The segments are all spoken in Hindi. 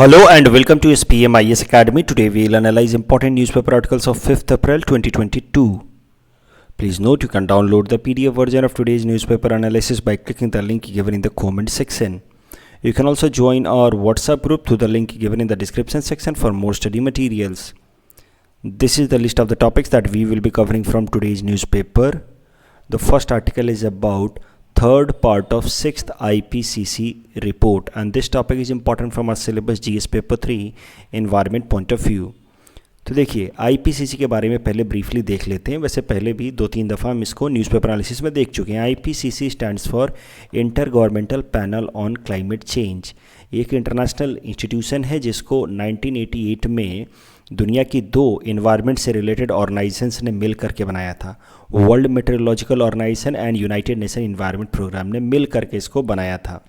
Hello and welcome to SPM IS Academy. Today we will analyze important newspaper articles of 5th April 2022. Please note you can download the PDF version of today's newspaper analysis by clicking the link given in the comment section. You can also join our WhatsApp group through the link given in the description section for more study materials. This is the list of the topics that we will be covering from today's newspaper. The first article is about third part of 6th IPCC report, and this topic is important from our syllabus GS paper 3 environment point of view. तो देखिए IPCC के बारे में पहले ब्रीफली देख लेते हैं. वैसे पहले भी 2-3 दफ़ा हम इसको न्यूज़पेपर एनालिसिस में देख चुके हैं. IPCC stands for inter governmental panel on climate change. एक इंटरनेशनल इंस्टीट्यूशन है जिसको 1988 में दुनिया की 2 इन्वायरमेंट से रिलेटेड ऑर्गेनाइजेशंस ने मिल करके बनाया था. World Meteorological Organization and United Nation Environment Programme ने मिल करके इसको बनाया था.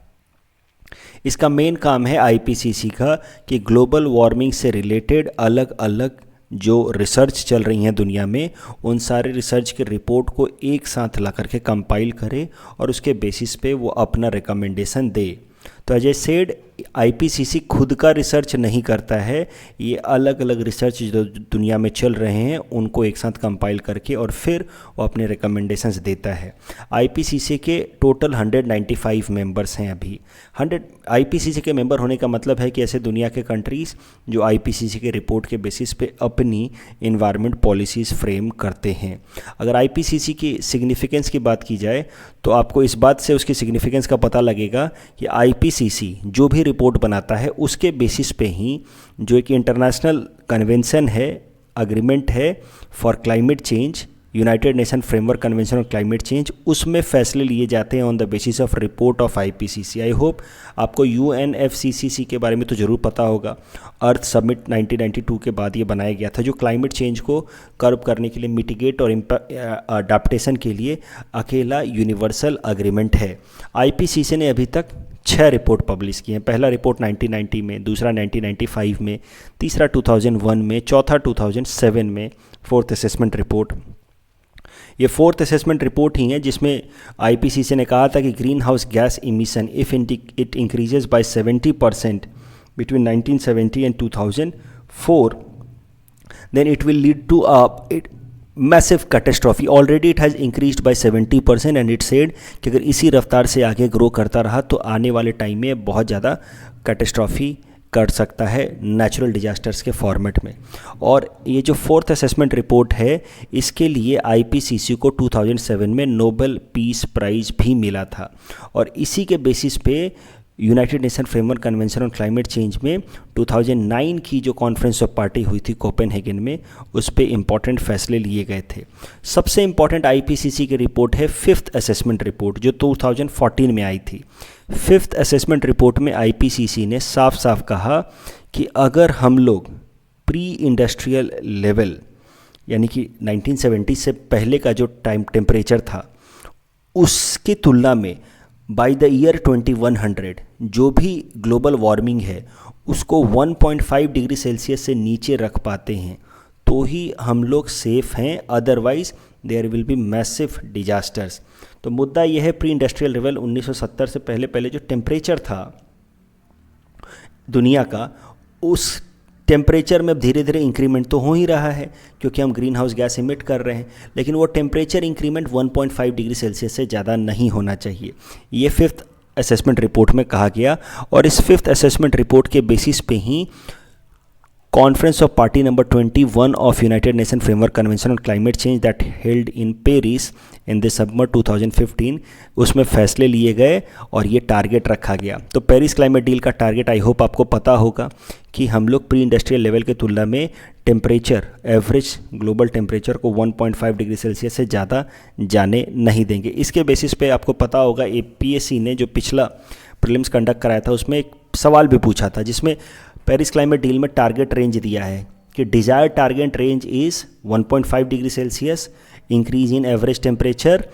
इसका मेन काम है IPCC का कि ग्लोबल वार्मिंग से रिलेटेड अलग अलग जो रिसर्च चल रही हैं दुनिया में, उन सारे रिसर्च के रिपोर्ट को एक साथ ला करके कंपाइल करे और उसके बेसिस पे वो अपना रिकमेंडेशन दे. तो एज ए सेड IPCC खुद का रिसर्च नहीं करता है, ये अलग अलग रिसर्च जो दुनिया में चल रहे हैं उनको एक साथ कंपाइल करके और फिर वो अपने रिकमेंडेशंस देता है. IPCC के टोटल 195 मेंबर्स हैं अभी. 100 IPCC के मेंबर होने का मतलब है कि ऐसे दुनिया के कंट्रीज़ जो IPCC के रिपोर्ट के बेसिस पे अपनी इन्वायरमेंट पॉलिसीज़ फ्रेम करते हैं. अगर IPCC की सिग्निफिकेंस की बात की जाए तो आपको इस बात से उसकी सिग्निफिकेंस का पता लगेगा कि IPCC जो भी रिपोर्ट बनाता है उसके बेसिस पे ही जो एक इंटरनेशनल कन्वेंशन है, अग्रीमेंट है for climate change, United nation framework convention on climate change, उसमें फैसले लिए जाते हैं on the basis of report of IPCC. I hope आपको UNFCCC के बारे में तो ज़रूर पता होगा. अर्थ समिट 1992 के बाद ये बनाया गया था जो क्लाइमेट चेंज को कर्ब करने के लिए, मिटिगेट और अडाप्टेशन के लिए अकेला यूनिवर्सल अग्रीमेंट है. IPCC ने अभी तक 6 रिपोर्ट पब्लिश किए हैं. पहला रिपोर्ट 1990 में, दूसरा 1995 में, तीसरा 2001 में, चौथा 2007 में, फोर्थ असेसमेंट रिपोर्ट. ये फोर्थ असेसमेंट रिपोर्ट ही है जिसमें IPCC ने कहा था कि green house gas emission if it increases by 70% between 1970 and 2004 then it will lead to massive catastrophe. Already it has increased by 70% and it said कि अगर इसी रफ्तार से आगे ग्रो करता रहा तो आने वाले टाइम में बहुत ज़्यादा कैटेस्ट्रॉफी कर सकता है नेचुरल डिजास्टर्स के फॉर्मेट में. और ये जो फोर्थ असेसमेंट रिपोर्ट है इसके लिए IPCC को 2007 में नोबेल पीस प्राइज़ भी मिला था. और इसी के बेसिस पे United nation framework convention on climate change में 2009 की जो कॉन्फ्रेंस ऑफ पार्टी हुई थी कोपेनहेगन में, उस पे इम्पॉर्टेंट फैसले लिए गए थे. सबसे इम्पॉर्टेंट IPCC की रिपोर्ट है 5th असेसमेंट रिपोर्ट जो 2014 में आई थी. 5th असेसमेंट रिपोर्ट में IPCC ने साफ साफ कहा कि अगर हम लोग प्री इंडस्ट्रियल लेवल यानी कि 1970 से पहले का जो टेम्परेचर था उसकी तुलना में बाय द ईयर 2100 जो भी ग्लोबल वार्मिंग है उसको 1.5 डिग्री सेल्सियस से नीचे रख पाते हैं तो ही हम लोग सेफ़ हैं, otherwise there will be massive disasters. तो मुद्दा यह है प्री इंडस्ट्रियल लेवल 1970 से पहले जो टेम्परेचर था दुनिया का, उस टेम्परेचर में धीरे धीरे इंक्रीमेंट तो हो ही रहा है क्योंकि हम ग्रीन हाउस गैस इमिट कर रहे हैं, लेकिन वो टेम्परेचर इंक्रीमेंट 1.5 डिग्री सेल्सियस से ज़्यादा नहीं होना चाहिए. ये 5th असेसमेंट रिपोर्ट में कहा गया और इस 5th असेसमेंट रिपोर्ट के बेसिस पे ही conference of party number 21 of united nation framework convention on climate change that held in Paris in December 2015 उसमें फैसले लिए गए और ये टारगेट रखा गया. तो पेरिस क्लाइमेट डील का टारगेट आई होप आपको पता होगा कि हम लोग प्री इंडस्ट्रियल लेवल के तुलना में टेम्परेचर, एवरेज ग्लोबल टेम्परेचर को 1.5 डिग्री सेल्सियस से ज़्यादा जाने नहीं देंगे. इसके बेसिस पे आपको पता होगा APSC ने जो पिछला प्रीलिम्स कंडक्ट कराया था उसमें एक सवाल भी पूछा था जिसमें पेरिस क्लाइमेट डील में टारगेट रेंज दिया है कि desired target range is 1.5 degree Celsius increase in average temperature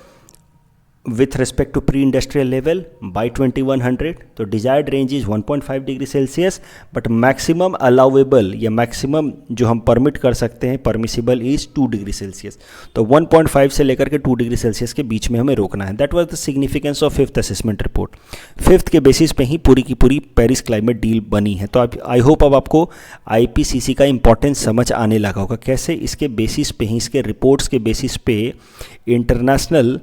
with respect to pre-industrial level by 2100. तो desired range is 1.5 degree Celsius, but maximum allowable या मैक्सिमम जो हम परमिट कर सकते हैं परमिसिबल इज 2 डिग्री सेल्सियस. तो 1.5 से लेकर के 2 डिग्री सेल्सियस के बीच में हमें रोकना है. That was the significance of fifth assessment report. Fifth के बेसिस पे ही पूरी की पूरी पेरिस क्लाइमेट डील बनी है. तो आई होप अब आपको IPCC का इंपॉर्टेंस समझ आने लगा होगा, कैसे इसके बेसिस पे ही, इसके रिपोर्ट्स के बेसिस पे इंटरनेशनल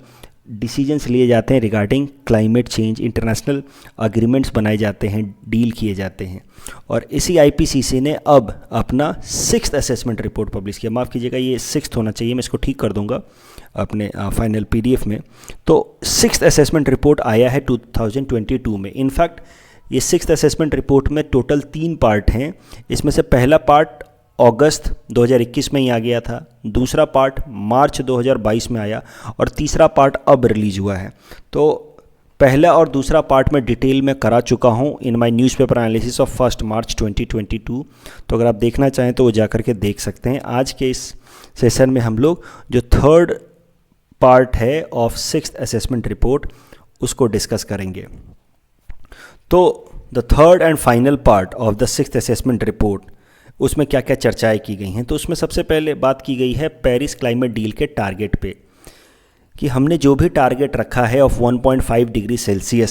डिसीजंस लिए जाते हैं regarding climate change, international agreements बनाए जाते हैं, डील किए जाते हैं. और इसी IPCC ने अब अपना 6th असेसमेंट रिपोर्ट पब्लिश किया. माफ़ कीजिएगा, ये 6th होना चाहिए, मैं इसको ठीक कर दूंगा अपने फाइनल PDF में. तो 6th असेसमेंट रिपोर्ट आया है 2022 में. इनफैक्ट ये 6th असेसमेंट रिपोर्ट में टोटल 3 पार्ट हैं. इसमें से पहला पार्ट अगस्त 2021 में ही आ गया था, दूसरा पार्ट मार्च 2022 में आया, और तीसरा पार्ट अब रिलीज हुआ है. तो पहला और दूसरा पार्ट में डिटेल में करा चुका हूँ in my newspaper analysis of 1 मार्च 2022. तो अगर आप देखना चाहें तो वो जा कर के देख सकते हैं. आज के इस सेशन में हम लोग जो थर्ड पार्ट है ऑफ 6th असेसमेंट रिपोर्ट उसको डिस्कस करेंगे. तो the third and final part of the 6th assessment report, उसमें क्या क्या चर्चाएं की गई हैं. तो उसमें सबसे पहले बात की गई है पेरिस क्लाइमेट डील के टारगेट पे, कि हमने जो भी टारगेट रखा है ऑफ 1.5 डिग्री सेल्सियस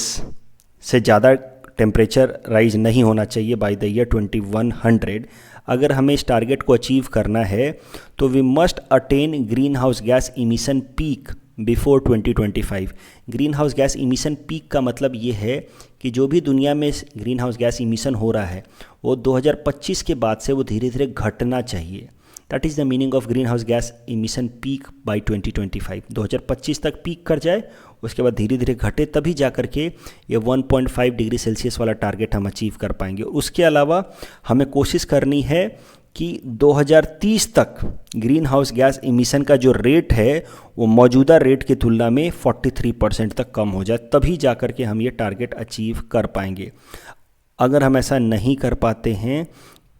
से ज़्यादा टेम्परेचर राइज नहीं होना चाहिए बाय द ईयर 2100. अगर हमें इस टारगेट को अचीव करना है तो we must attain green house gas emission peak before 2025. Green house gas emission peak का मतलब ये है कि जो भी दुनिया में ग्रीन हाउस गैस इमिशन हो रहा है वो 2025 के बाद से वो धीरे धीरे घटना चाहिए. That is the meaning of green house gas emission peak bye 2025. 2025 तक पीक कर जाए, उसके बाद धीरे धीरे घटे, तभी जा कर के ये 1.5 डिग्री सेल्सियस वाला टारगेट हम अचीव कर पाएंगे. उसके अलावा हमें कोशिश करनी है कि 2030 तक ग्रीन हाउस गैस इमिशन का जो रेट है वो मौजूदा रेट की तुलना में 43% तक कम हो जाए, तभी जा कर के हम ये टारगेट अचीव कर पाएंगे. अगर हम ऐसा नहीं कर पाते हैं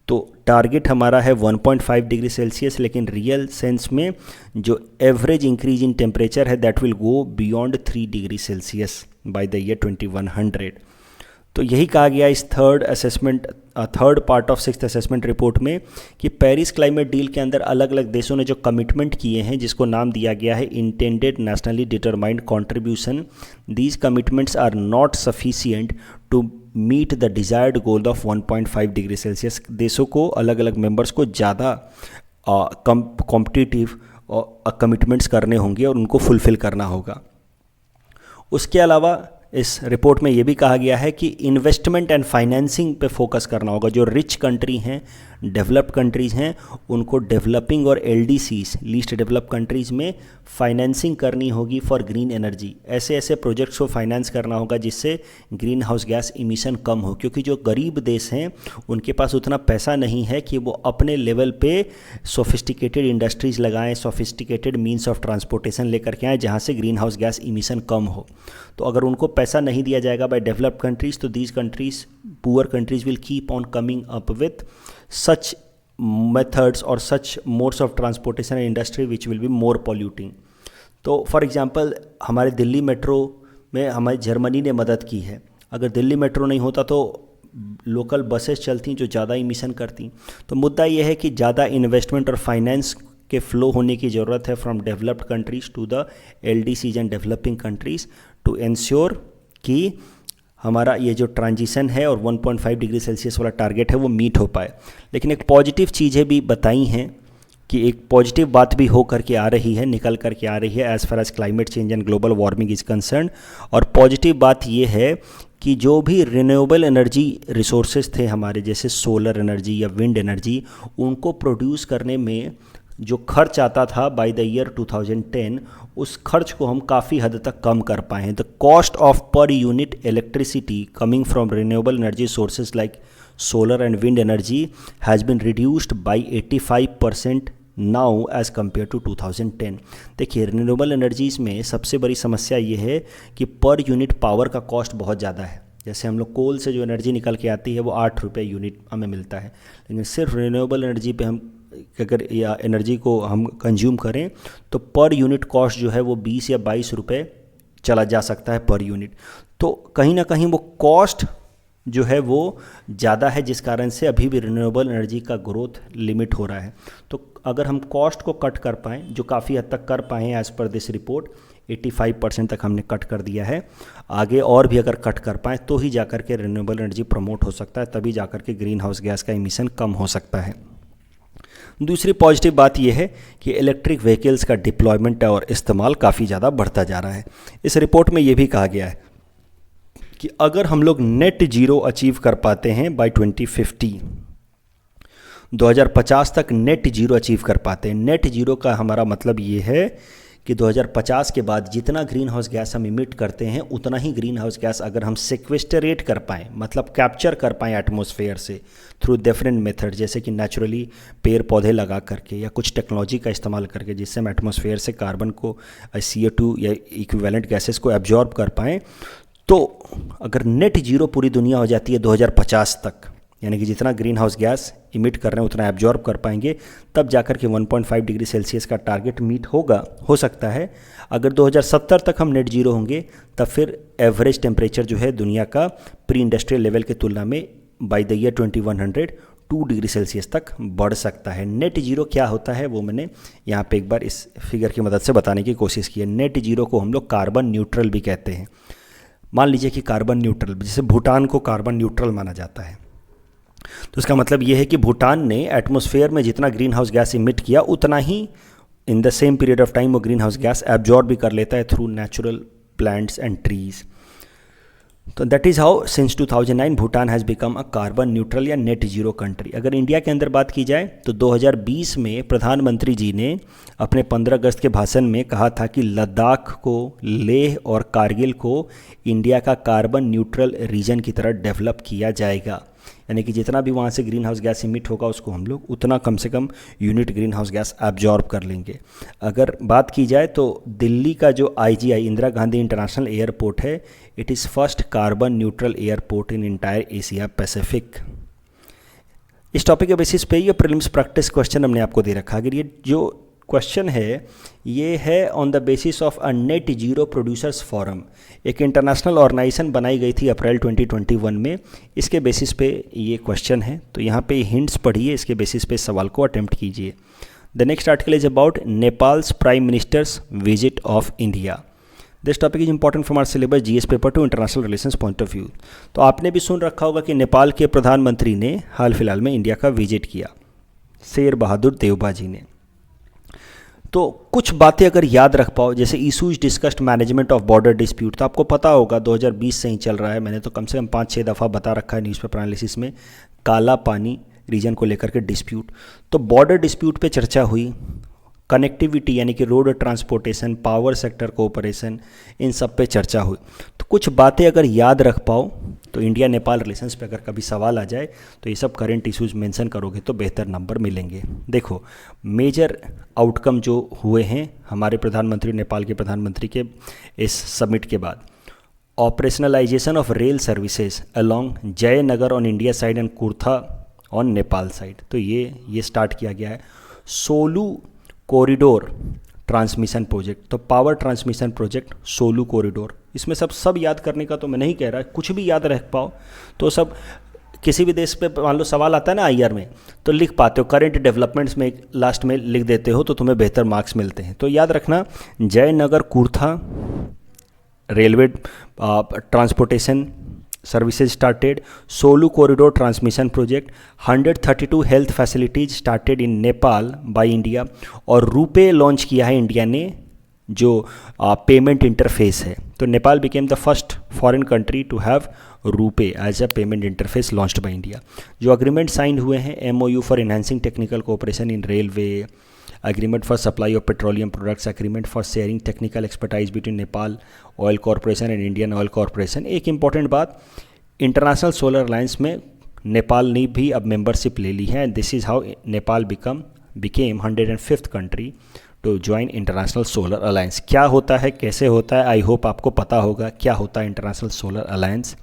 तो टारगेट हमारा है 1.5 डिग्री सेल्सियस, लेकिन रियल सेंस में जो एवरेज इंक्रीज इन टेम्परेचर है that will go beyond 3 degree Celsius by the year 2100. तो यही कहा गया इस third part of 6th assessment report में कि पेरिस क्लाइमेट डील के अंदर अलग अलग देशों ने जो कमिटमेंट किए हैं, जिसको नाम दिया गया है intended nationally determined contribution, these commitments are not sufficient to meet the desired goal of 1.5 degree Celsius. देशों को, अलग अलग मेंबर्स को ज़्यादा कॉम्पिटिटिव कमिटमेंट्स करने होंगे और उनको फुलफ़िल करना होगा. उसके अलावा इस रिपोर्ट में ये भी कहा गया है कि इन्वेस्टमेंट एंड फाइनेंसिंग पे फोकस करना होगा. जो रिच कंट्री हैं, डेवलप्ड कंट्रीज़ हैं, उनको डेवलपिंग और LDCs लीस्ट डेवलप्ड कंट्रीज़ में फाइनेंसिंग करनी होगी फॉर ग्रीन एनर्जी. ऐसे ऐसे प्रोजेक्ट्स को फाइनेंस करना होगा जिससे ग्रीन हाउस गैस इमिशन कम हो, क्योंकि जो गरीब देश हैं उनके पास उतना पैसा नहीं है कि वो अपने लेवल पे सोफिस्टिकेटेड इंडस्ट्रीज़ लगाएं, सोफिस्टिकेटेड मीन्स ऑफ ट्रांसपोर्टेशन लेकर के आएँ जहाँ से ग्रीन हाउस गैस इमिशन कम हो. तो अगर उनको पैसा नहीं दिया जाएगा बाय डेवलप्ड कंट्रीज़, तो these countries, poor countries will keep on coming up with such methods or such modes of transportation and industry which will be more polluting. तो फॉर एग्जांपल हमारे दिल्ली मेट्रो में हमारी जर्मनी ने मदद की है. अगर दिल्ली मेट्रो नहीं होता तो लोकल बसेस चलती जो ज़्यादा इमिशन करती. तो मुद्दा यह है कि ज़्यादा इन्वेस्टमेंट और फाइनेंस के फ्लो होने की ज़रूरत है from developed countries to the LDCs and developing countries to ensure कि हमारा ये जो ट्रांजिशन है और 1.5 डिग्री सेल्सियस वाला टारगेट है वो मीट हो पाए. लेकिन एक पॉजिटिव चीज़ें भी बताई हैं कि एक पॉजिटिव बात भी हो करके आ रही है, निकल करके आ रही है as far as climate change and global warming is concern. और पॉजिटिव बात ये है कि जो भी रिन्यूएबल एनर्जी रिसोर्सेज थे हमारे, जैसे सोलर एनर्जी या विंड एनर्जी, उनको प्रोड्यूस करने में जो खर्च आता था बाय द ईयर 2010, उस खर्च को हम काफ़ी हद तक कम कर पाए हैं. The cost of per unit electricity coming from renewable energy sources like solar and wind energy has been reduced by 85% now as compare to 2010. देखिए, रिन्यूएबल एनर्जीज़ में सबसे बड़ी समस्या ये है कि पर यूनिट पावर का कॉस्ट बहुत ज़्यादा है. जैसे हम लोग कोल से जो एनर्जी निकल के आती है वो 8 रुपये यूनिट हमें मिलता है, लेकिन सिर्फ रिन्यूएबल एनर्जी पे हम अगर या एनर्जी को हम कंज्यूम करें तो पर यूनिट कॉस्ट जो है वो 20 या 22 रुपये चला जा सकता है पर यूनिट। तो कहीं ना कहीं वो कॉस्ट जो है वो ज़्यादा है, जिस कारण से अभी भी रिन्यूएबल एनर्जी का ग्रोथ लिमिट हो रहा है। तो अगर हम कॉस्ट को कट कर पाएँ, जो काफ़ी हद तक कर पाएँ एज़ पर दिस रिपोर्ट, 85% तक हमने कट कर दिया है, आगे और भी अगर कट कर पाएँ तो ही जाकर के रिन्यूएबल एनर्जी प्रमोट हो सकता है, तभी जाकर के ग्रीन हाउस गैस का एमिशन कम हो सकता है। दूसरी पॉजिटिव बात यह है कि इलेक्ट्रिक व्हीकल्स का डिप्लॉयमेंट और इस्तेमाल काफ़ी ज़्यादा बढ़ता जा रहा है। इस रिपोर्ट में ये भी कहा गया है कि अगर हम लोग नेट जीरो अचीव कर पाते हैं बाय 2050, 2050 तक नेट जीरो अचीव कर पाते हैं। नेट जीरो का हमारा मतलब ये है कि 2050 के बाद जितना ग्रीन हाउस गैस हम इमिट करते हैं उतना ही ग्रीन हाउस गैस अगर हम सिक्वेस्टरेट कर पाएँ, मतलब कैप्चर कर पाएँ एटमॉस्फेयर से थ्रू डिफरेंट मेथड, जैसे कि नेचुरली पेड़ पौधे लगा करके या कुछ टेक्नोलॉजी का इस्तेमाल करके, जिससे हम एटमॉस्फेयर से कार्बन को, CO2 या इक्विवेलेंट गैसेस को एब्जॉर्ब कर पाएँ, तो अगर नेट जीरो पूरी दुनिया हो जाती है 2050 तक, यानी कि जितना ग्रीन हाउस गैस इमिट कर रहे हैं उतना एब्जॉर्ब कर पाएंगे, तब जाकर के 1.5 डिग्री सेल्सियस का टारगेट मीट हो सकता है। अगर 2070 तक हम नेट जीरो होंगे तब फिर एवरेज टेम्परेचर जो है दुनिया का प्री इंडस्ट्रियल लेवल की तुलना में by the year 2100 2 degree Celsius तक बढ़ सकता है। नेट जीरो क्या होता है वो मैंने यहाँ पे एक बार इस फिगर की मदद से बताने की कोशिश की है। नेट जीरो को हम लोग कार्बन न्यूट्रल भी कहते हैं। मान लीजिए कि कार्बन न्यूट्रल, जैसे भूटान को कार्बन न्यूट्रल माना जाता है, तो इसका मतलब ये है कि भूटान ने एटमॉस्फेयर में जितना ग्रीन हाउस गैस इमिट किया उतना ही in the same period of time वो ग्रीन हाउस गैस एब्जॉर्ब भी कर लेता है through natural plants and trees. तो that is how since 2009 Bhutan has become a carbon neutral या नेट जीरो कंट्री। अगर इंडिया के अंदर बात की जाए तो 2020 में प्रधानमंत्री जी ने अपने 15 अगस्त के भाषण में कहा था कि लद्दाख को, लेह और कारगिल को इंडिया का कार्बन न्यूट्रल रीजन की तरह डेवलप किया जाएगा, यानी कि जितना भी वहाँ से ग्रीन हाउस गैस इमिट होगा उसको हम लोग उतना कम से कम unit green house gas absorb कर लेंगे। अगर बात की जाए तो दिल्ली का जो IGI Indira Gandhi international airport है, it is first carbon neutral airport in entire Asia Pacific. इस टॉपिक के बेसिस पे ये प्रीलिम्स प्रैक्टिस क्वेश्चन हमने आपको दे रखा। अगर ये जो क्वेश्चन है ये है on the basis of a net zero producers forum, एक इंटरनेशनल ऑर्गेनाइजेशन बनाई गई थी अप्रैल 2021 में, इसके बेसिस पे ये क्वेश्चन है। तो यहाँ पे हिंट्स पढ़िए, इसके बेसिस पे सवाल को अटेम्प्ट कीजिए। The next article is about Nepal's prime minister's visit of India. This topic is important from our syllabus GS paper two international relations point of view. तो आपने भी सुन रखा होगा कि नेपाल के प्रधानमंत्री ने हाल फिलहाल में इंडिया का विजिट किया, शेर बहादुर देवबा जी ने। तो कुछ बातें अगर याद रख पाओ, जैसे issues discussed management of border dispute, तो आपको पता होगा 2020 से ही चल रहा है, मैंने तो कम से कम 5-6 दफ़ा बता रखा है न्यूज़पेपर एनालिसिस में, काला पानी रीजन को लेकर के डिस्प्यूट। तो बॉर्डर डिस्प्यूट पे चर्चा हुई, कनेक्टिविटी यानी कि road transportation, power sector cooperation, इन सब पे चर्चा हुई। तो कुछ बातें अगर याद रख पाओ तो इंडिया नेपाल रिलेशंस पे अगर कभी सवाल आ जाए तो ये सब करंट इश्यूज मेंशन करोगे तो बेहतर नंबर मिलेंगे। देखो मेजर आउटकम जो हुए हैं हमारे प्रधानमंत्री, नेपाल के प्रधानमंत्री के इस समिट के बाद, operationalisation of rail services along Jaynagar on India side and Kurtha on Nepal side, तो ये स्टार्ट किया गया है। सोलू कॉरिडोर ट्रांसमिशन प्रोजेक्ट, तो power transmission project Solu corridor, इसमें सब याद करने का तो मैं नहीं कह रहा, कुछ भी याद रख पाओ तो सब, किसी भी देश पे मान लो सवाल आता है ना IR में, तो लिख पाते हो, करंट डेवलपमेंट्स में लास्ट में लिख देते हो तो तुम्हें बेहतर मार्क्स मिलते हैं। तो याद रखना, Jaynagar Kurtha railway transportation services started, Solu corridor transmission project, 132 health facilities started in Nepal by India, और रुपे लॉन्च किया है इंडिया ने जो पेमेंट इंटरफेस है। तो Nepal became the first foreign country to have RuPay as a payment interface launched by India. जो अग्रीमेंट साइन हुए हैं, MOU for enhancing technical cooperation in railway, agreement for supply of petroleum products, agreement for sharing technical expertise between Nepal Oil Corporation and Indian Oil Corporation। एक इम्पॉर्टेंट बात, इंटरनेशनल सोलर अलायंस में नेपाल ने भी अब मेंबरशिप ले ली है। This is how Nepal became 105th country to join International Solar Alliance. क्या होता है, कैसे होता है, आई होप आपको पता होगा क्या होता है इंटरनेशनल सोलर अलायंस।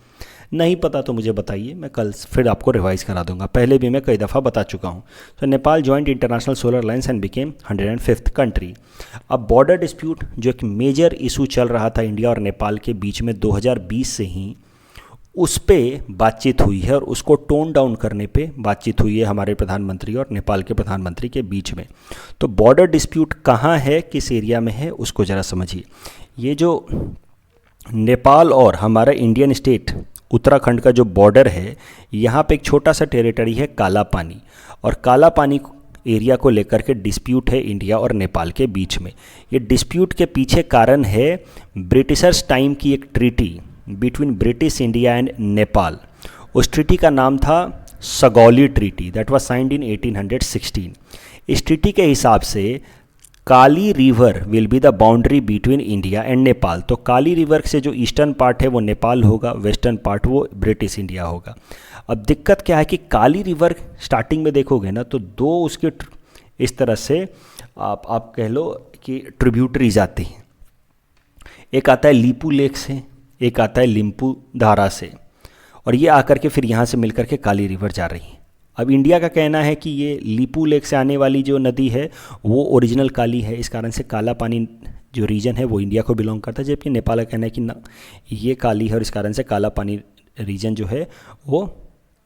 नहीं पता तो मुझे बताइए, मैं कल फिर आपको रिवाइज करा दूंगा, पहले भी मैं कई दफ़ा बता चुका हूँ। तो Nepal joint international Solar alliance and became 105th country. अब बॉर्डर डिस्प्यूट जो एक मेजर इशू चल रहा था इंडिया और नेपाल के बीच में 2020 से ही, उस पे बातचीत हुई है और उसको टोन डाउन करने पे बातचीत हुई है हमारे प्रधानमंत्री और नेपाल के प्रधानमंत्री के बीच में। तो बॉर्डर डिस्प्यूट कहाँ है, किस एरिया में है, उसको ज़रा समझिए। ये जो नेपाल और हमारा इंडियन स्टेट उत्तराखंड का जो बॉर्डर है, यहाँ पे एक छोटा सा टेरिटरी है काला पानी, और काला पानी एरिया को लेकर के डिस्प्यूट है इंडिया और नेपाल के बीच में। ये डिस्प्यूट के पीछे कारण है ब्रिटिशर्स टाइम की एक treaty between British India and Nepal. उस ट्रीटी का नाम था Sagauli treaty, that was signed in 1816। इस ट्रीटी के हिसाब से Kali river will be the boundary between India and Nepal. तो काली रिवर से जो ईस्टर्न पार्ट है वो नेपाल होगा, वेस्टर्न पार्ट वो ब्रिटिश इंडिया होगा। अब दिक्कत क्या है कि काली रिवर स्टार्टिंग में देखोगे ना तो दो उसके इस तरह से आप कह लो कि ट्रिब्यूटरीज आती हैं। एक आता है लीपू लेक से, एक आता है लिम्पू धारा से, और ये आकर के फिर यहाँ से मिलकर के काली रिवर जा रही है। अब इंडिया का कहना है कि ये लीपू लेक से आने वाली जो नदी है वो ओरिजिनल काली है, इस कारण से काला पानी जो रीजन है वो इंडिया को बिलोंग करता है, जबकि नेपाल का कहना है कि ना ये काली है और इस कारण से काला पानी रीजन जो है वो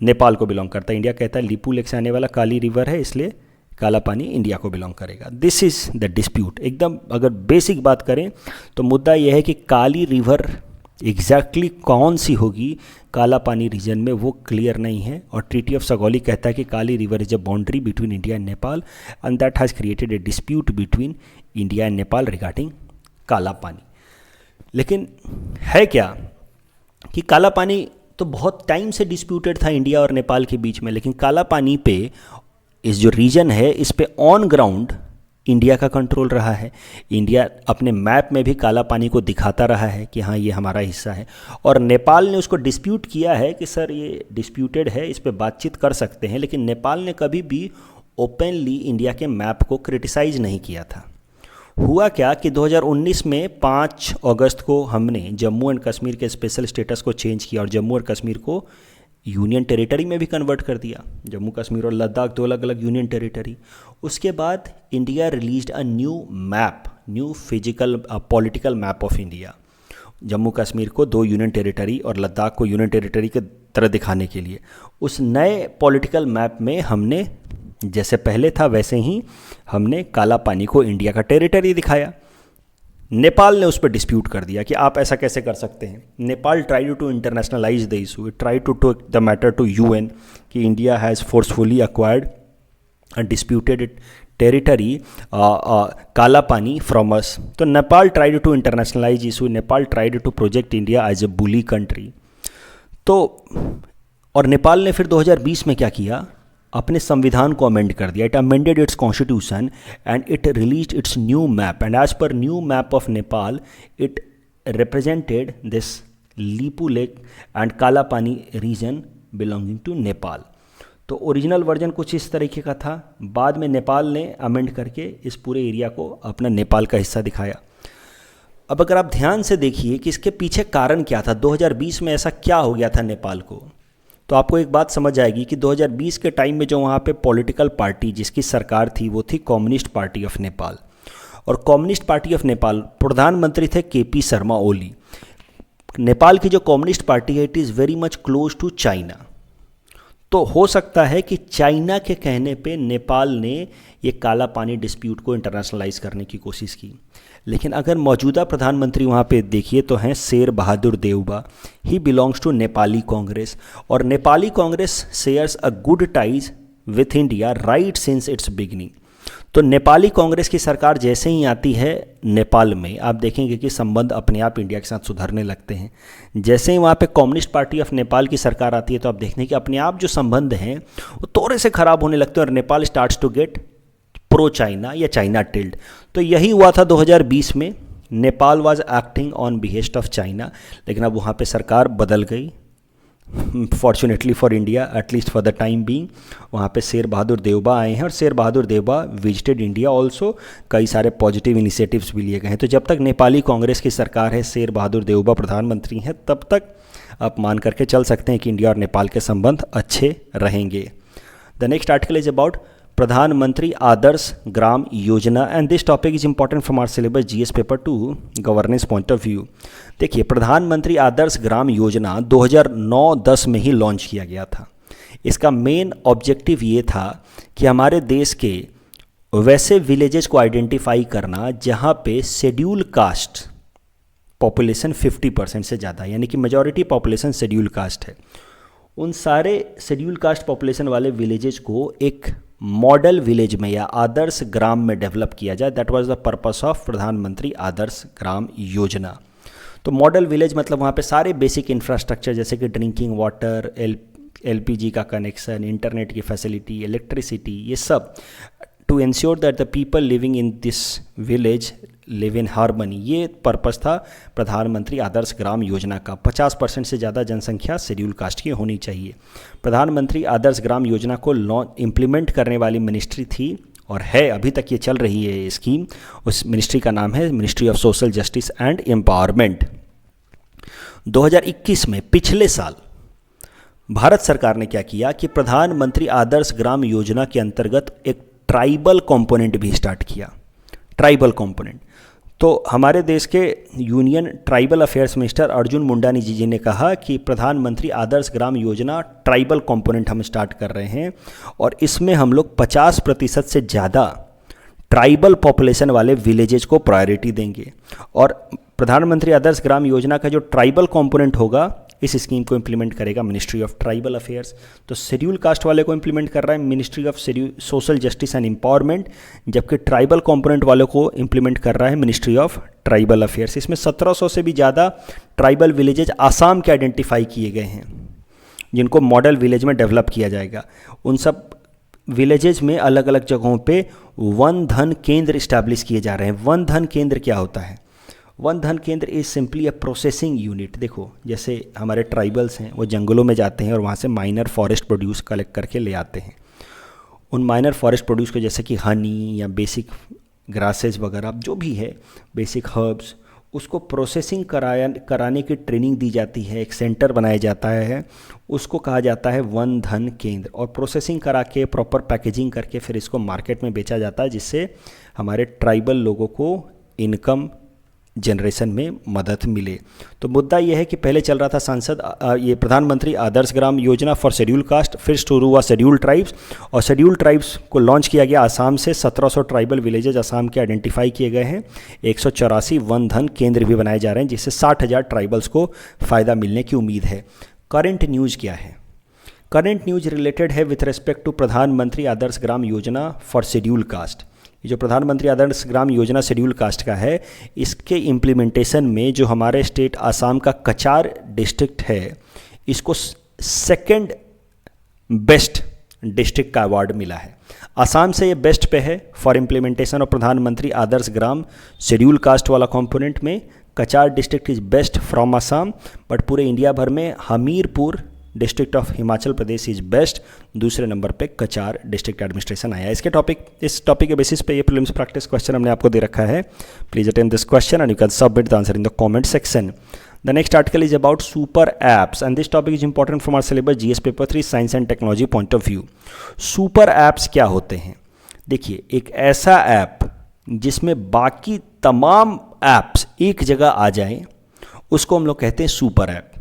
नेपाल को बिलोंग करता है। इंडिया कहता है लीपू लेक से आने वाला काली रिवर है, इसलिए काला पानी इंडिया को बिलोंग करेगा। This is the dispute. एकदम अगर बेसिक बात करें तो मुद्दा यह है कि काली रिवर एग्जैक्टली कौन सी होगी काला पानी रीजन में वो क्लियर नहीं है, और ट्रीटी ऑफ सगौली कहता है कि Kali river is a boundary between India and Nepal and that has created a dispute between India and Nepal regarding Kala Pani. लेकिन है क्या कि काला पानी तो बहुत टाइम से डिस्प्यूटेड था इंडिया और नेपाल के बीच में, लेकिन काला पानी पे इस जो रीजन है इस पे ऑन ग्राउंड इंडिया का कंट्रोल रहा है। इंडिया अपने मैप में भी काला पानी को दिखाता रहा है कि हाँ ये हमारा हिस्सा है, और नेपाल ने उसको डिस्प्यूट किया है कि सर ये डिस्प्यूटेड है, इस पे बातचीत कर सकते हैं, लेकिन नेपाल ने कभी भी ओपनली इंडिया के मैप को क्रिटिसाइज नहीं किया था। हुआ क्या कि 2019 में 5 अगस्त को हमने जम्मू एंड कश्मीर के स्पेशल स्टेटस को चेंज किया और जम्मू और कश्मीर को यूनियन टेरिटरी में भी कन्वर्ट कर दिया। जम्मू कश्मीर और लद्दाख दो अलग अलग यूनियन टेरिटरी। उसके बाद India released a new map, new physical political map of India. Jammu Kashmir को 2 यूनियन टेरिटरी और लद्दाख को यूनियन टेरिटरी के तरह दिखाने के लिए उस नए पॉलिटिकल मैप में हमने जैसे पहले था वैसे ही हमने काला पानी को इंडिया का टेरिटरी दिखाया। नेपाल ने उस पर डिस्प्यूट कर दिया कि आप ऐसा कैसे कर सकते हैं। Nepal tried to internationalise the issue, it tried to take the matter to UN कि India has forcefully acquired disputed territory Kala Pani from us. तो Nepal tried to internationalise issue, Nepal tried to project India as a bully country. तो और नेपाल ने फिर 2020 में क्या किया, अपने संविधान को अमेंड कर दिया। It amended its constitution and it released its new map, and as per new map of Nepal it represented this Lipulekh and Kala Pani reason belonging to Nepal. तो ओरिजिनल वर्जन कुछ इस तरीके का था, बाद में नेपाल ने अमेंड करके इस पूरे एरिया को अपना नेपाल का हिस्सा दिखाया। अब अगर आप ध्यान से देखिए कि इसके पीछे कारण क्या था, 2020 में ऐसा क्या हो गया था नेपाल को, तो आपको एक बात समझ आएगी कि 2020 के टाइम में जो वहाँ पे पॉलिटिकल पार्टी जिसकी सरकार थी वो थी कम्युनिस्ट पार्टी ऑफ नेपाल, और कम्युनिस्ट पार्टी ऑफ नेपाल प्रधानमंत्री थे केपी शर्मा ओली। नेपाल की जो कम्युनिस्ट पार्टी है it is very much close to China. तो हो सकता है कि चाइना के कहने पे नेपाल ने ये काला पानी डिस्प्यूट को इंटरनेशनलाइज करने की कोशिश की। लेकिन अगर मौजूदा प्रधानमंत्री वहाँ पे देखिए तो हैं Sher Bahadur Deuba, he belongs to Nepali Congress, और Nepali Congress shares a good ties with India right since its beginning. तो नेपाली कांग्रेस की सरकार जैसे ही आती है नेपाल में, आप देखेंगे कि संबंध अपने आप इंडिया के साथ सुधरने लगते हैं। जैसे ही वहाँ पे कम्युनिस्ट पार्टी ऑफ नेपाल की सरकार आती है तो आप देखते कि अपने आप जो संबंध हैं वो थोड़े से खराब होने लगते हैं और Nepal starts to get pro China या चाइना टिल्ड। तो यही हुआ था 2020 में, Nepal was acting on behest of China, लेकिन अब वहाँ पे सरकार बदल गई, fortunately for India, at least for the time being. वहाँ पे शेर बहादुर देवबा आए हैं और Sher Bahadur Deuba visited India also. कई सारे पॉजिटिव इनिशिएटिव्स भी लिए गए हैं। तो जब तक नेपाली कांग्रेस की सरकार है, शेर बहादुर देवबा प्रधानमंत्री हैं, तब तक आप मान करके चल सकते हैं कि इंडिया और नेपाल के संबंध अच्छे रहेंगे। The next article is about Pradhan Mantri Adarsh Gram Yojana, and this topic is important from our syllabus GS paper 2 governance point of view. देखिए, प्रधानमंत्री आदर्श ग्राम योजना 2009-10 में ही लॉन्च किया गया था। इसका मेन ऑब्जेक्टिव ये था कि हमारे देश के वैसे विलेजेस को आइडेंटिफाई करना जहाँ पे शेड्यूल कास्ट पॉपुलेशन 50% से ज़्यादा, यानी कि मेजॉरिटी पॉपुलेशन शेड्यूल कास्ट है। उन सारे शेड्यूल कास्ट पॉपुलेशन वाले विलेजेस को एक मॉडल विलेज में या आदर्श ग्राम में डेवलप किया जाए। That was the purpose of Pradhanmantri Adarsh Gram योजना। तो मॉडल विलेज मतलब वहाँ पे सारे बेसिक इंफ्रास्ट्रक्चर जैसे कि ड्रिंकिंग वाटर, एलपीजी का कनेक्शन, इंटरनेट की फैसिलिटी, इलेक्ट्रिसिटी, ये सब to ensure that the people living in this village live in harmony. ये पर्पस था प्रधानमंत्री आदर्श ग्राम योजना का। 50% से ज़्यादा जनसंख्या शेड्यूल कास्ट की होनी चाहिए। प्रधानमंत्री आदर्श ग्राम योजना को इम्प्लीमेंट करने वाली मिनिस्ट्री थी और है, अभी तक ये चल रही है ये स्कीम। उस मिनिस्ट्री का नाम है ministry of social justice and empowerment. 2021 में, पिछले साल, भारत सरकार ने क्या किया कि प्रधानमंत्री आदर्श ग्राम योजना के अंतर्गत एक ट्राइबल कंपोनेंट भी स्टार्ट किया। ट्राइबल कंपोनेंट तो हमारे देश के union tribal affairs minister Arjun Munda ji ने कहा कि प्रधानमंत्री आदर्श ग्राम योजना ट्राइबल कंपोनेंट हम स्टार्ट कर रहे हैं और इसमें हम लोग 50% से ज़्यादा ट्राइबल पॉपुलेशन वाले विलेजेस को प्रायोरिटी देंगे। और प्रधानमंत्री आदर्श ग्राम योजना का जो ट्राइबल कंपोनेंट होगा, इस स्कीम को इम्प्लीमेंट करेगा मिनिस्ट्री ऑफ ट्राइबल अफेयर्स। तो शेड्यूल कास्ट वाले को इम्प्लीमेंट कर रहा है ministry of social justice and empowerment, जबकि ट्राइबल कंपोनेंट वालों को इम्प्लीमेंट कर रहा है मिनिस्ट्री ऑफ ट्राइबल अफेयर्स। इसमें 1700 से भी ज़्यादा ट्राइबल विलेजेज आसाम के आइडेंटिफाई किए गए हैं जिनको मॉडल विलेज में डेवलप किया जाएगा। उन सब विलेजेज में अलग अलग जगहों पे वन धन केंद्र इस्टेब्लिश किए जा रहे हैं। वन धन केंद्र क्या होता है? वन धन केंद्र is simply a processing unit. देखो, जैसे हमारे ट्राइबल्स हैं, वो जंगलों में जाते हैं और वहाँ से माइनर फॉरेस्ट प्रोड्यूस कलेक्ट करके ले आते हैं। उन माइनर फॉरेस्ट प्रोड्यूस को, जैसे कि हनी या बेसिक ग्रासेस वगैरह जो भी है, बेसिक हर्ब्स, उसको प्रोसेसिंग कराने की ट्रेनिंग दी जाती है। एक सेंटर बनाया जाता है, उसको कहा जाता है वन धन केंद्र। और प्रोसेसिंग करा के प्रॉपर पैकेजिंग करके फिर इसको मार्केट में बेचा जाता है, जिससे हमारे ट्राइबल लोगों को इनकम जनरेशन में मदद मिले। तो मुद्दा यह है कि पहले चल रहा था ये प्रधानमंत्री आदर्श ग्राम योजना फॉर शेड्यूल कास्ट, फिर शुरू हुआ शेड्यूल ट्राइब्स, और शेड्यूल ट्राइब्स को लॉन्च किया गया आसाम से। 1700 ट्राइबल विलेजेज आसाम के आइडेंटिफाई किए गए हैं। 184 वन धन केंद्र भी बनाए जा रहे हैं, जिससे 60,000 ट्राइबल्स को फ़ायदा मिलने की उम्मीद है। करंट न्यूज़ क्या है? करंट न्यूज़ रिलेटेड है विथ रिस्पेक्ट टू प्रधानमंत्री आदर्श ग्राम योजना फॉर शेड्यूल कास्ट। जो प्रधानमंत्री आदर्श ग्राम योजना शेड्यूल कास्ट का है, इसके इम्प्लीमेंटेशन में जो हमारे स्टेट आसाम का कचार डिस्ट्रिक्ट है, इसको सेकंड बेस्ट डिस्ट्रिक्ट का अवार्ड मिला है। आसाम से ये बेस्ट पे है for implementation of Pradhanmantri Adarsh Gram schedule caste वाला कंपोनेंट में। Cachar district is best from Assam, but पूरे इंडिया भर में Hamirpur district of Himachal Pradesh is best. दूसरे नंबर पे कचार डिस्ट्रिक्ट एडमिनिस्ट्रेशन आया। इस टॉपिक के बेसिस पे ये प्रीलिम्स प्रैक्टिस क्वेश्चन हमने आपको दे रखा है। Please attend this question and you can submit the answer in the comment section. The next article is about super apps and this topic is important from our syllabus GS paper 3 science and technology point of view. Super apps क्या होते हैं? देखिए, एक ऐसा ऐप जिसमें बाकी तमाम ऐप्स एक जगह आ जाएं, उसको हम लोग कहते हैं सुपर ऐप।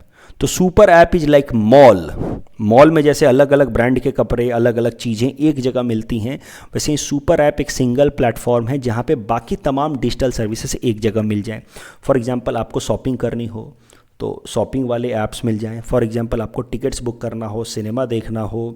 तो super app is like mall में जैसे अलग अलग ब्रांड के कपड़े, अलग अलग चीज़ें एक जगह मिलती हैं, वैसे ही सुपर ऐप एक सिंगल प्लेटफॉर्म है जहाँ पे बाकी तमाम डिजिटल सर्विसेज एक जगह मिल जाएं। फॉर एग्जांपल, आपको शॉपिंग करनी हो तो शॉपिंग वाले ऐप्स मिल जाएं। फॉर एग्जांपल, आपको टिकट्स बुक करना हो, सिनेमा देखना हो,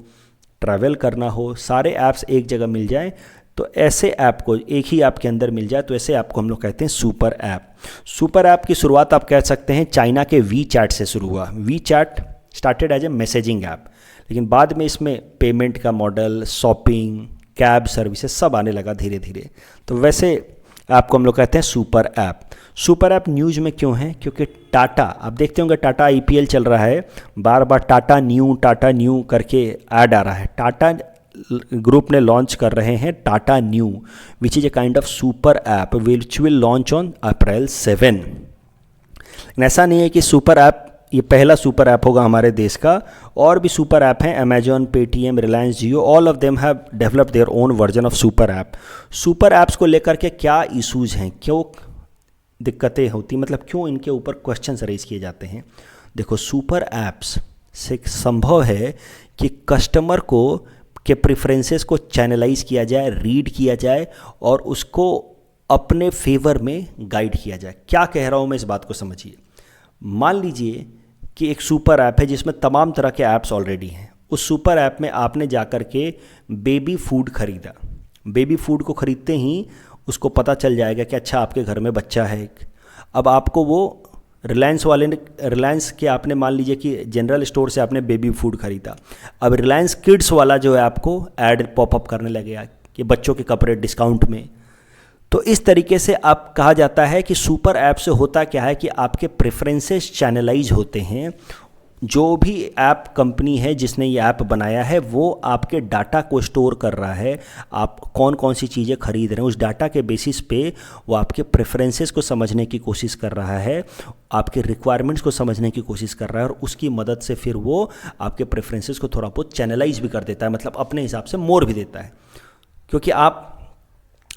ट्रैवल करना हो, सारे ऐप्स एक जगह मिल जाएं। तो ऐसे ऐप को एक ही ऐप के अंदर मिल जाए, तो ऐसे ऐप को हम लोग कहते हैं सुपर ऐप। सुपर ऐप की शुरुआत आप कह सकते हैं चाइना के वी चैट से शुरू हुआ। WeChat started as a messaging app, लेकिन बाद में इसमें पेमेंट का मॉडल, शॉपिंग, कैब सर्विसेज सब आने लगा धीरे धीरे। तो वैसे ऐप को हम लोग कहते हैं super app. Super app news में क्यों है? क्योंकि टाटा, आप देखते होंगे टाटा IPL चल रहा है, बार बार टाटा न्यू करके ऐड आ रहा है। टाटा ग्रुप ने लॉन्च कर रहे हैं Tata new, which is a kind of super app which will launch on April 7। ऐसा नहीं है कि सुपर ऐप ये पहला सुपर ऐप होगा हमारे देश का, और भी सुपर ऐप हैं, Amazon, Paytm, Reliance Jio, all of them have developed their own version of super app. Super apps को लेकर के क्या इश्यूज हैं, क्यों दिक्कतें होती, मतलब क्यों इनके ऊपर क्वेश्चंस रेज किए जाते हैं? देखो, सुपर ऐप्स से संभव है कि कस्टमर को के प्रेफरेंसेस को चैनलाइज किया जाए, रीड किया जाए और उसको अपने फेवर में गाइड किया जाए। क्या कह रहा हूँ मैं, इस बात को समझिए। मान लीजिए कि एक सुपर ऐप है जिसमें तमाम तरह के ऐप्स ऑलरेडी हैं। उस सुपर ऐप में आपने जाकर के बेबी फूड खरीदा। बेबी फूड को खरीदते ही उसको पता चल जाएगा कि अच्छा आपके घर में बच्चा है। अब आपको वो रिलायंस के आपने मान लीजिए कि जनरल स्टोर से आपने बेबी फूड खरीदा। अब रिलायंस किड्स वाला जो है आपको ऐड पॉपअप करने लगेगा कि बच्चों के कपड़े डिस्काउंट में। तो इस तरीके से आप कहा जाता है कि सुपर ऐप से होता क्या है कि आपके प्रेफरेंसेस चैनलाइज होते हैं। जो भी ऐप कंपनी है जिसने ये ऐप बनाया है वो आपके डाटा को स्टोर कर रहा है, आप कौन कौन सी चीज़ें खरीद रहे हैं, उस डाटा के बेसिस पे वो आपके प्रेफरेंसेस को समझने की कोशिश कर रहा है, आपके रिक्वायरमेंट्स को समझने की कोशिश कर रहा है, और उसकी मदद से फिर वो आपके प्रेफरेंसेस को थोड़ा बहुत चैनलाइज भी कर देता है, मतलब अपने हिसाब से मोड़ भी देता है। क्योंकि अब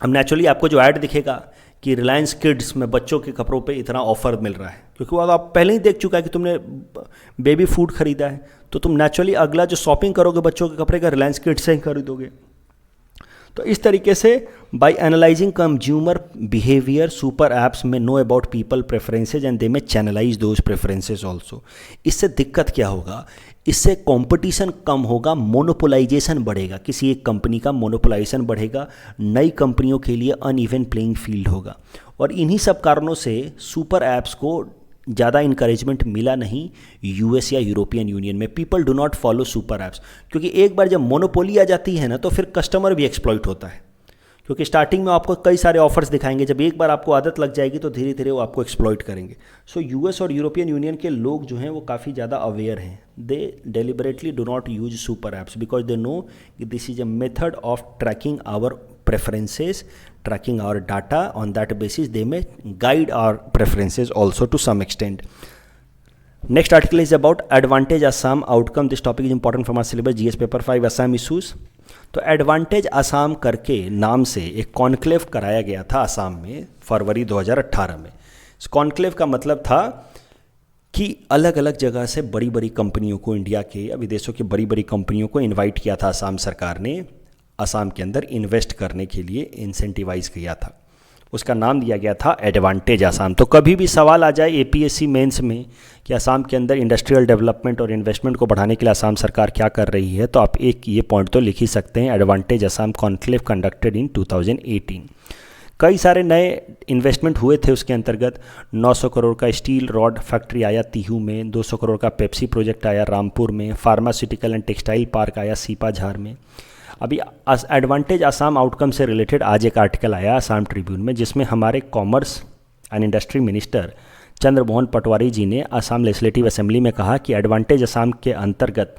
नेचुरली आपको जो ऐड दिखेगा कि रिलायंस किड्स में बच्चों के कपड़ों पे इतना ऑफर मिल रहा है, क्योंकि वो आप पहले ही देख चुका है कि तुमने बेबी फूड खरीदा है, तो तुम नेचुरली अगला जो शॉपिंग करोगे बच्चों के कपड़े का रिलायंस किड्स से ही खरीदोगे। तो इस तरीके से by analysing consumer behaviour super apps में know about people preferences and they may channelise those preferences also. इससे दिक्कत क्या होगा? इससे कंपटीशन कम होगा, मोनोपोलाइजेशन बढ़ेगा, किसी एक कंपनी का मोनोपोलाइजेशन बढ़ेगा, नई कंपनियों के लिए अनइवन प्लेइंग फील्ड होगा। और इन्हीं सब कारणों से सुपर ऐप्स को ज़्यादा इंकरेजमेंट मिला नहीं US या यूरोपियन यूनियन में। People do not follow super apps, क्योंकि एक बार जब मोनोपोली आ जाती है ना तो फिर कस्टमर भी एक्सप्लॉइट होता है, क्योंकि स्टार्टिंग में आपको कई सारे ऑफर्स दिखाएंगे, जब एक बार आपको आदत लग जाएगी तो धीरे धीरे वो आपको एक्सप्लॉइट करेंगे। सो US और यूरोपियन यूनियन के लोग जो हैं वो काफ़ी ज़्यादा अवेयर हैं। They deliberately do not use super apps because they know कि this is a method of tracking our preferences, tracking our data. On that basis they may guide our preferences also to some extent. Next article is about Advantage Assam outcome. This topic is important from our syllabus GS paper 5 Assam issues. तो एडवांटेज असम करके नाम से एक कॉन्क्लेव कराया गया था असम में फरवरी 2018 में। इस कॉन्क्लेव का मतलब था कि अलग अलग जगह से बड़ी बड़ी कंपनियों को, इंडिया के या विदेशों की बड़ी बड़ी कंपनियों को इनवाइट किया था असम सरकार ने असम के अंदर इन्वेस्ट करने के लिए, इंसेंटिवाइज किया था। उसका नाम दिया गया था एडवांटेज असम। तो कभी भी सवाल आ जाए APSC मेंस में कि असम के अंदर इंडस्ट्रियल डेवलपमेंट और इन्वेस्टमेंट को बढ़ाने के लिए असम सरकार क्या कर रही है, तो आप एक ये पॉइंट तो लिख ही सकते हैं, advantage Assam conclave conducted in 2018। कई सारे नए इन्वेस्टमेंट हुए थे उसके अंतर्गत। 900 करोड़ का स्टील रॉड फैक्ट्री आया तीहू में, 200 करोड़ का पेप्सी प्रोजेक्ट आया रामपुर में, फार्मास्यूटिकल एंड टेक्सटाइल पार्क आया सीपाझार में। अभी एडवांटेज असम आउटकम से रिलेटेड आज एक आर्टिकल आया असम ट्रिब्यून में, जिसमें हमारे commerce and industry minister Chandramohan Patowari ji ने असम लेजिस्लेटिव असेंबली में कहा कि एडवांटेज असम के अंतर्गत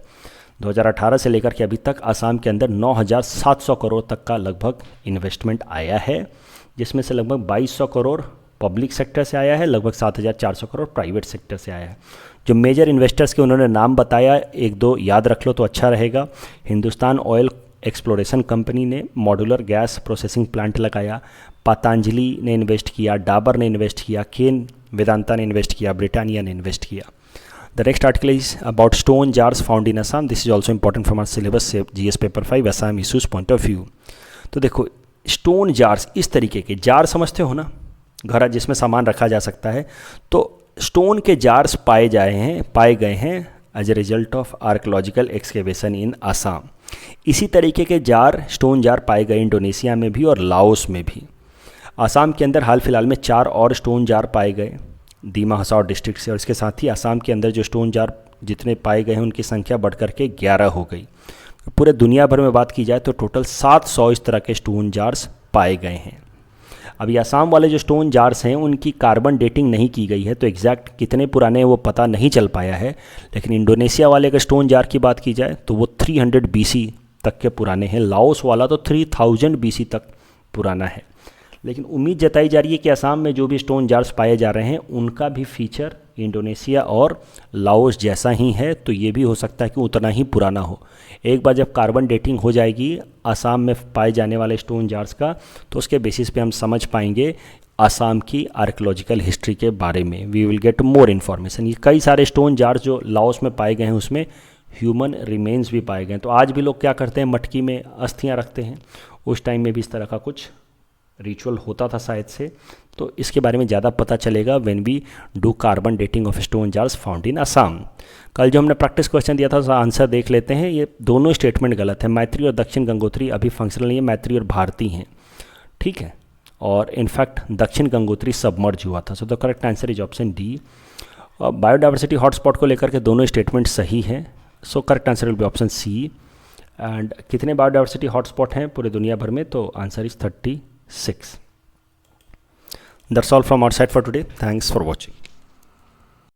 2018 से लेकर के अभी तक असम के अंदर 9,700 करोड़ तक का लगभग इन्वेस्टमेंट आया है, जिसमें से लगभग 2,200 करोड़ पब्लिक सेक्टर से आया है, लगभग 7,400 करोड़ प्राइवेट सेक्टर से आया है। जो मेजर इन्वेस्टर्स के उन्होंने नाम बताया, एक दो याद रख लो तो अच्छा रहेगा। हिंदुस्तान ऑयल एक्सप्लोरेशन कंपनी ने मॉड्यूलर गैस प्रोसेसिंग प्लांट लगाया, पतंजलि ने इन्वेस्ट किया, डाबर ने इन्वेस्ट किया, केन वेदांता ने इन्वेस्ट किया, ब्रिटानिया ने इन्वेस्ट किया। The next article is about stone jars found in Assam. This is also important from our syllabus से GS paper 5 Assam issues point of view. तो देखो, स्टोन जार्स, इस तरीके के जार समझते हो ना, घर जिसमें सामान रखा जा सकता है, तो स्टोन के जार्स पाए गए हैं as a result of archaeological excavation in Assam. इसी तरीके के जार, स्टोन जार पाए गए इंडोनेशिया में भी और लाओस में भी। असम के अंदर हाल फिलहाल में 4 और स्टोन जार पाए गए दीमा हसाओ डिस्ट्रिक्ट से, और इसके साथ ही असम के अंदर जो स्टोन जार जितने पाए गए हैं उनकी संख्या बढ़कर के 11 हो गई। पूरे दुनिया भर में बात की जाए तो टोटल 700 इस तरह के स्टोन जार्स पाए गए हैं। अभी असम वाले जो स्टोन जार्स हैं उनकी कार्बन डेटिंग नहीं की गई है, तो एग्जैक्ट कितने पुराने हैं वो पता नहीं चल पाया है। लेकिन इंडोनेशिया वाले का स्टोन जार की बात की जाए तो वो 300 BC तक के पुराने हैं। लाओस वाला तो 3000 BC तक पुराना है। लेकिन उम्मीद जताई जा रही है कि असम में जो भी स्टोन जार्स पाए जा रहे हैं उनका भी फीचर इंडोनेशिया और लाओस जैसा ही है, तो ये भी हो सकता है कि उतना ही पुराना हो। एक बार जब कार्बन डेटिंग हो जाएगी असम में पाए जाने वाले स्टोन जार्स का, तो उसके बेसिस पे हम समझ पाएंगे असम की आर्कियोलॉजिकल हिस्ट्री के बारे में। We will get more information. ये कई सारे स्टोन जार्स जो लाओस में पाए गए हैं उसमें ह्यूमन रिमेन्स भी पाए गए हैं। तो आज भी लोग क्या करते हैं, मटकी में अस्थियाँ रखते हैं। उस टाइम में भी इस तरह का कुछ रिचुअल होता था शायद से। तो इसके बारे में ज़्यादा पता चलेगा when we do carbon dating of stone jars found in Assam. कल जो हमने प्रैक्टिस क्वेश्चन दिया था उसका आंसर देख लेते हैं। ये दोनों स्टेटमेंट गलत है। मैत्री और दक्षिण गंगोत्री अभी फंक्शनल नहीं है, मैत्री और भारती हैं, ठीक है। और इनफैक्ट दक्षिण गंगोत्री सबमर्ज हुआ था। So the correct answer is option D. Biodiversity hotspot को लेकर के दोनों स्टेटमेंट सही हैं। So correct answer will be option C. And कितने बायोडाइवर्सिटी हॉटस्पॉट हैं पूरे दुनिया भर में, तो answer is 36। That's all from our side for today. Thanks for watching.